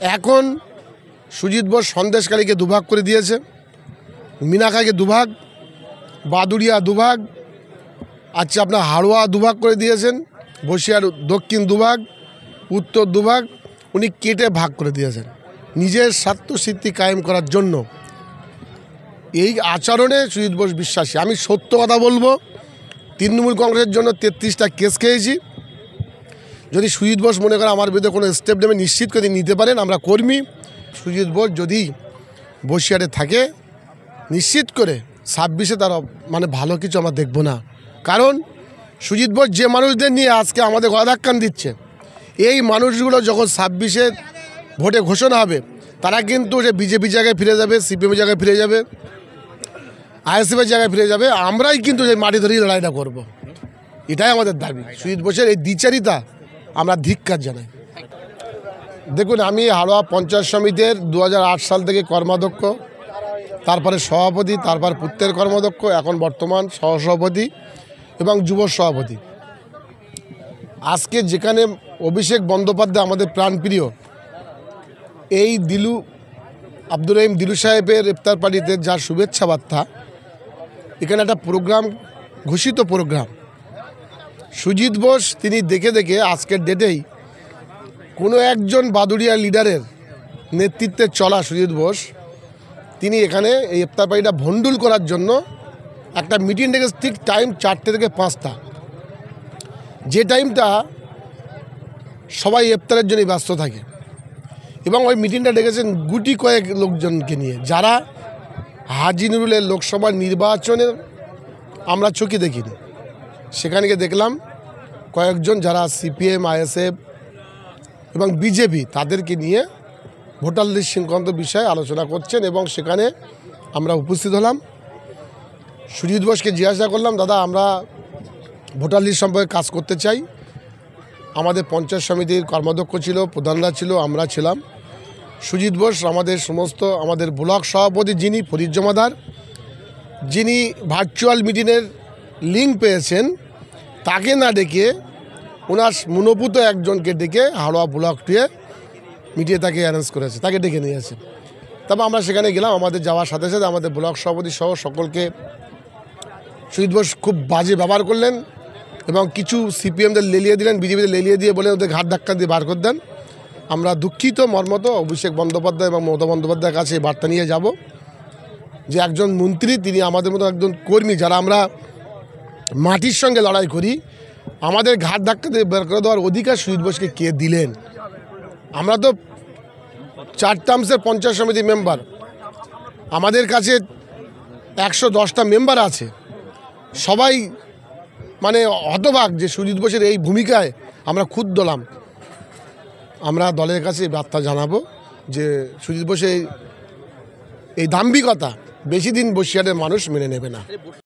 এখন সুজিত বোস সন্দেশকালীকে দুভাগ করে দিয়েছে, মিনাখাকে দুভাগ, বাদুড়িয়া দুভাগ, আচ্ছা আপনার হাড়োয়া দুভাগ করে দিয়েছেন, বসিরহাট দক্ষিণ দুভাগ, উত্তর দুভাগ উনি কেটে ভাগ করে দিয়েছেন নিজের স্বার্থসিদ্ধি কায়েম করার জন্য। এই আচরণে সুজিত বোস বিশ্বাসী। আমি সত্য কথা বলবো, তৃণমূল কংগ্রেসের জন্য 33টা কেস খেয়েছি। যদি সুজিত বোস মনে করে আমার বিরুদ্ধে কোনো স্টেপ নেবে নিশ্চিত করে নিতে পারেন, আমরা কর্মী। সুজিত বোস যদি বসিরহাটে থাকে নিশ্চিত করে 26-এ তার মানে ভালো কিছু আমরা দেখব না। কারণ সুজিত বোস যে মানুষদের নিয়ে আজকে আমাদের গদাক্কান দিচ্ছে, এই মানুষগুলো যখন 26-এ ভোটে ঘোষণা হবে তারা কিন্তু যে বিজেপি জায়গায় ফিরে যাবে, সিপিএম জায়গায় ফিরে যাবে, আইএসএফের জায়গায় ফিরে যাবে। আমরাই কিন্তু এই মাটি ধরেই লড়াইটা করব, এটাই আমাদের দাবি। সুজিত বোসের এই দ্বিচারিতা আমরা ধিক্কার জানাই। দেখুন, আমি হাড়োয়া পঞ্চায়েত সমিতির 2008 সাল থেকে কর্মাধ্যক্ষ, তারপরে সভাপতি, তারপর পূর্তের কর্মাধ্যক্ষ, এখন বর্তমান সহসভাপতি এবং যুব সভাপতি। আজকে যেখানে অভিষেক বন্দ্যোপাধ্যায় আমাদের প্রাণপ্রিয়, এই আব্দুর রহিম দিলু সাহেবের ইফতার পার্টিতে যার শুভেচ্ছা বার্তা, এখানে একটা প্রোগ্রাম, ঘোষিত প্রোগ্রাম, সুজিত বোস তিনি দেখে দেখে আজকের ডেটেই কোনো একজন বাদুড়িয়া লিডারের নেতৃত্বে চলা সুজিত বোস তিনি এখানে এই ইফতার পার্টিটা ভণ্ডুল করার জন্য একটা মিটিং ডেকে, ঠিক টাইম 4টে থেকে 5টা, যে টাইমটা সবাই ইফতারের জন্যই ব্যস্ত থাকে। এবং ওই মিটিংটা ডেকেছেন গুটি কয়েক লোকজনকে নিয়ে, যারা হাজী নুরুলের লোকসভা নির্বাচনে আমরা চোখে দেখিনি। সেখানে গিয়ে দেখলাম কয়েকজন যারা সিপিএম, আইএসএফ এবং বিজেপি তাদেরকে নিয়ে ভোটার লিস্ট সংক্রান্ত বিষয়ে আলোচনা করছেন। এবং সেখানে আমরা উপস্থিত হলাম। সুজিত বোসকে জিজ্ঞাসা করলাম, দাদা আমরা ভোটার লিস্ট সম্পর্কে কাজ করতে চাই। আমাদের পঞ্চায়েত সমিতির কর্মাধ্যক্ষ ছিল, প্রধানরা ছিল, আমরা ছিলাম। সুজিত বোস আমাদের ব্লক সভাপতি যিনি ফরিদ জমাদার, যিনি ভার্চুয়াল মিটিংয়ের লিঙ্ক পেয়েছেন, তাকে না ডেকে ওনার মনোপুত একজনকে ডেকে হাড়োয়া ব্লক টুয়ে মিটিয়ে তাকে অ্যারেঞ্জ করেছে, তাকে ডেকে নিয়েছে। তবে আমরা সেখানে গেলাম। আমাদের যাওয়ার সাথে সাথে আমাদের ব্লক সভাপতি সহ সকলকে সুজিত বোস খুব বাজে ব্যবহার করলেন এবং কিছু সিপিএমদের লেলিয়ে দিলেন, বিজেপিদের লেলিয়ে দিয়ে বলে ওদের ঘাট ধাক্কা দিয়ে বার করে দেন। আমরা দুঃখিত, মর্মত অভিষেক বন্দ্যোপাধ্যায় এবং মমতা বন্দ্যোপাধ্যায়ের কাছে এই বার্তা নিয়ে যাব যে একজন মন্ত্রী, তিনি আমাদের মতো একজন কর্মী, যারা আমরা মাটির সঙ্গে লড়াই করি, আমাদের ঘাট ধাক্কা দিয়ে বের করে দেওয়ার অধিকার সুজিত বোসকে কে দিলেন? আমরা তো 4 টার্মসের পঞ্চায়েত সমিতি মেম্বার, আমাদের কাছে 110টা মেম্বার আছে। সবাই মানে হতবাক যে সুজিত বোসের এই ভূমিকায় আমরা ক্ষুব্ধ হলাম। আমরা দলের কাছে বার্তা জানাবো যে সুজিত বোসের এই দাম্ভিকতা বেশি দিন বসিরহাটের মানুষ মেনে নেবে না।